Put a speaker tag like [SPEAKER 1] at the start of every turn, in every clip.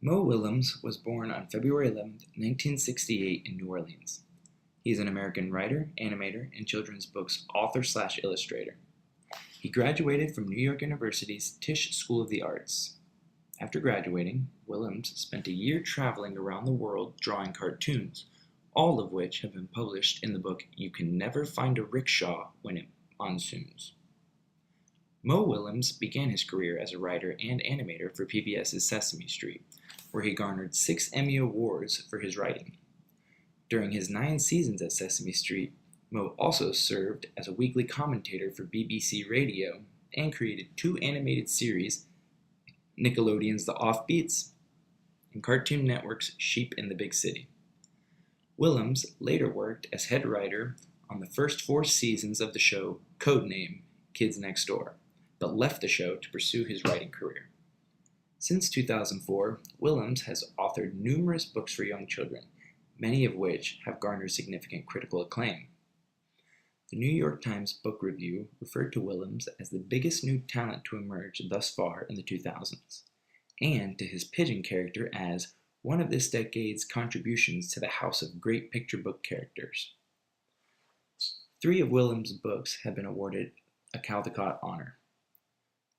[SPEAKER 1] Mo Willems was born on February 11, 1968 in New Orleans. He is an American writer, animator, and children's books author/illustrator. He graduated from New York University's Tisch School of the Arts. After graduating, Willems spent a year traveling around the world drawing cartoons, all of which have been published in the book You Can Never Find a Rickshaw When It Monsoons. Mo Willems began his career as a writer and animator for PBS's Sesame Street, where he garnered 6 Emmy Awards for his writing. During his 9 seasons at Sesame Street, Mo also served as a weekly commentator for BBC Radio and created 2 animated series, Nickelodeon's The Offbeats and Cartoon Network's Sheep in the Big City. Willems later worked as head writer on the first 4 seasons of the show codename Kids Next Door, but left the show to pursue his writing career. Since 2004, Willems has authored numerous books for young children, many of which have garnered significant critical acclaim. The New York Times Book Review referred to Willems as the biggest new talent to emerge thus far in the 2000s, and to his pigeon character as one of this decade's contributions to the house of great picture book characters. 3 of Willems' books have been awarded a Caldecott honor.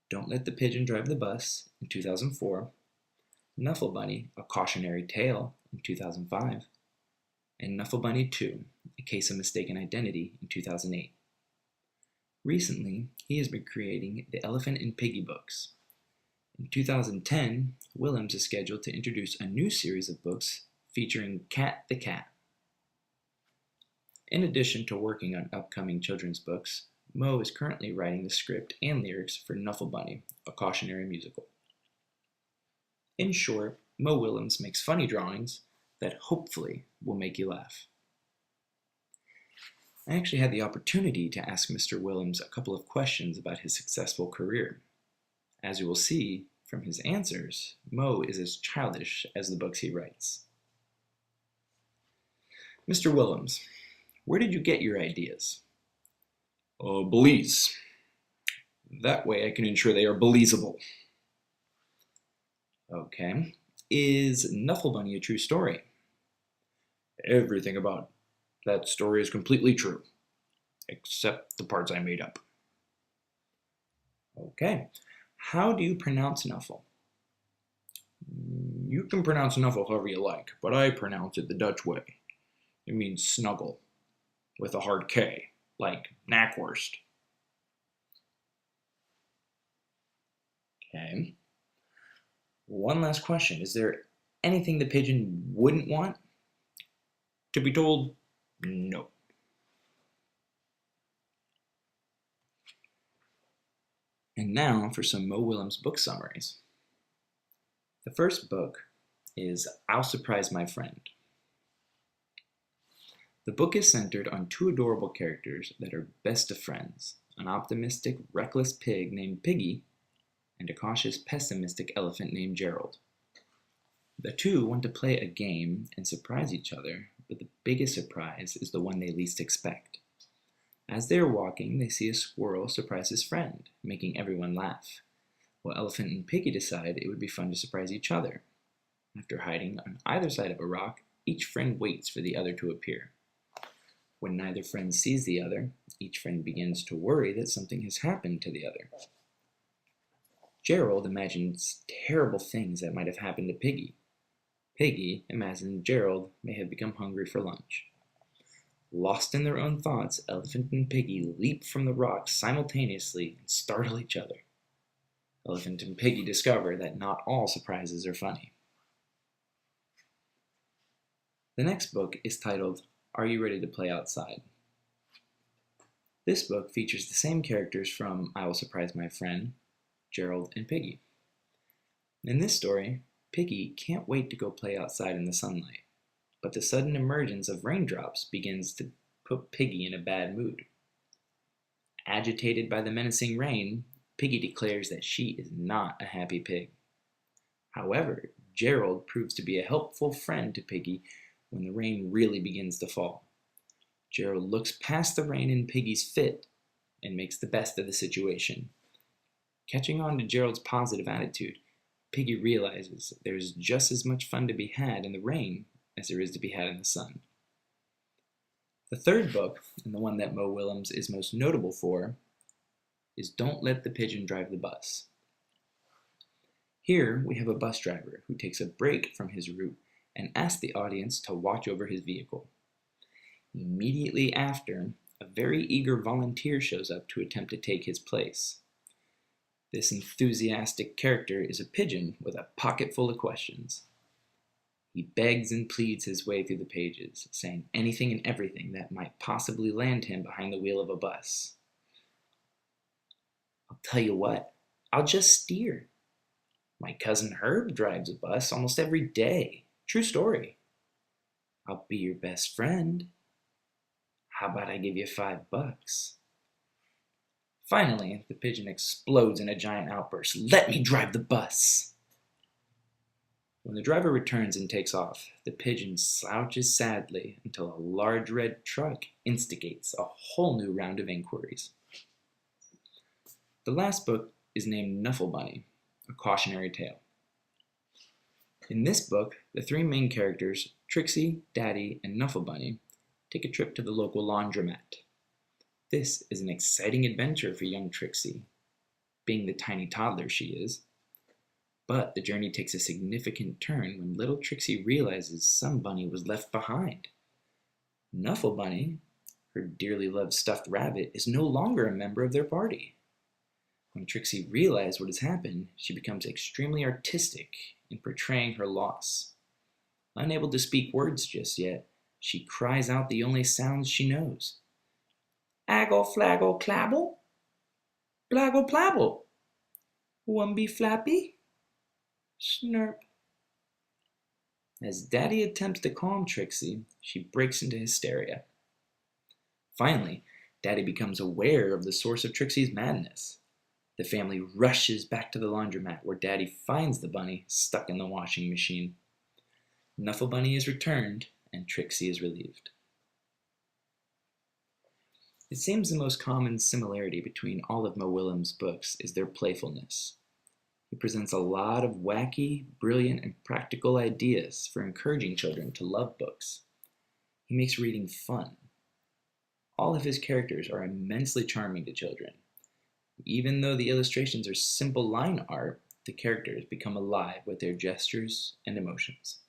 [SPEAKER 1] Don't Let the Pigeon Drive the Bus in 2004, Knuffle Bunny, A Cautionary Tale in 2005, and Knuffle Bunny 2, A Case of Mistaken Identity in 2008. Recently, he has been creating the Elephant and Piggy books. In 2010, Willems is scheduled to introduce a new series of books featuring Cat the Cat. In addition to working on upcoming children's books, Mo is currently writing the script and lyrics for Knuffle Bunny, a cautionary musical. In short, Mo Willems makes funny drawings that hopefully will make you laugh. I actually had the opportunity to ask Mr. Willems a couple of questions about his successful career. As you will see from his answers, Mo is as childish as the books he writes. Mr. Willems, where did you get your ideas? Belize. That way I can ensure they are Belizeable. Okay. Is Knuffle Bunny a true story? Everything about that story is completely true, except the parts I made up. Okay. How do you pronounce Knuffle? You can pronounce Knuffle however you like, but I pronounce it the Dutch way. It means snuggle, with a hard K, like Knackwurst. Okay. One last question. Is there anything the pigeon wouldn't want? To be told, no. And now for some Mo Willems book summaries. The first book is I'll Surprise My Friend. The book is centered on 2 adorable characters that are best of friends, an optimistic, reckless pig named Piggy, and a cautious, pessimistic elephant named Gerald. The 2 want to play a game and surprise each other, but the biggest surprise is the one they least expect. As they are walking, they see a squirrel surprise his friend, making everyone laugh, while Elephant and Piggy decide it would be fun to surprise each other. After hiding on either side of a rock, each friend waits for the other to appear. When neither friend sees the other, each friend begins to worry that something has happened to the other. Gerald imagines terrible things that might have happened to Piggy. Piggy imagines Gerald may have become hungry for lunch. Lost in their own thoughts, Elephant and Piggy leap from the rocks simultaneously and startle each other. Elephant and Piggy discover that not all surprises are funny. The next book is titled Are You Ready to Play Outside? This book features the same characters from I Will Surprise My Friend, Gerald and Piggy. In this story, Piggy can't wait to go play outside in the sunlight, but the sudden emergence of raindrops begins to put Piggy in a bad mood. Agitated by the menacing rain, Piggy declares that she is not a happy pig. However, Gerald proves to be a helpful friend to Piggy when the rain really begins to fall. Gerald looks past the rain in Piggy's fit and makes the best of the situation. Catching on to Gerald's positive attitude, Piggy realizes that there is just as much fun to be had in the rain as there is to be had in the sun. The third book, and the one that Mo Willems is most notable for, is Don't Let the Pigeon Drive the Bus. Here we have a bus driver who takes a break from his route and asks the audience to watch over his vehicle. Immediately after, a very eager volunteer shows up to attempt to take his place. This enthusiastic character is a pigeon with a pocket full of questions. He begs and pleads his way through the pages, saying anything and everything that might possibly land him behind the wheel of a bus. I'll tell you what, I'll just steer. My cousin Herb drives a bus almost every day. True story. I'll be your best friend. How about I give you $5? Finally, the pigeon explodes in a giant outburst. Let me drive the bus! When the driver returns and takes off, the pigeon slouches sadly until a large red truck instigates a whole new round of inquiries. The last book is named Knuffle Bunny, a cautionary tale. In this book, the three main characters, Trixie, Daddy, and Knuffle Bunny, take a trip to the local laundromat. This is an exciting adventure for young Trixie, being the tiny toddler she is. But the journey takes a significant turn when little Trixie realizes some bunny was left behind. Knuffle Bunny, her dearly loved stuffed rabbit, is no longer a member of their party. When Trixie realizes what has happened, she becomes extremely artistic in portraying her loss. Unable to speak words just yet, she cries out the only sounds she knows. Aggle flaggle clabble, blaggle plabble, wumby flappy, snurp. As Daddy attempts to calm Trixie, she breaks into hysteria. Finally, Daddy becomes aware of the source of Trixie's madness. The family rushes back to the laundromat where Daddy finds the bunny stuck in the washing machine. Knuffle Bunny is returned and Trixie is relieved. It seems the most common similarity between all of Mo Willems' books is their playfulness. He presents a lot of wacky, brilliant, and practical ideas for encouraging children to love books. He makes reading fun. All of his characters are immensely charming to children. Even though the illustrations are simple line art, the characters become alive with their gestures and emotions.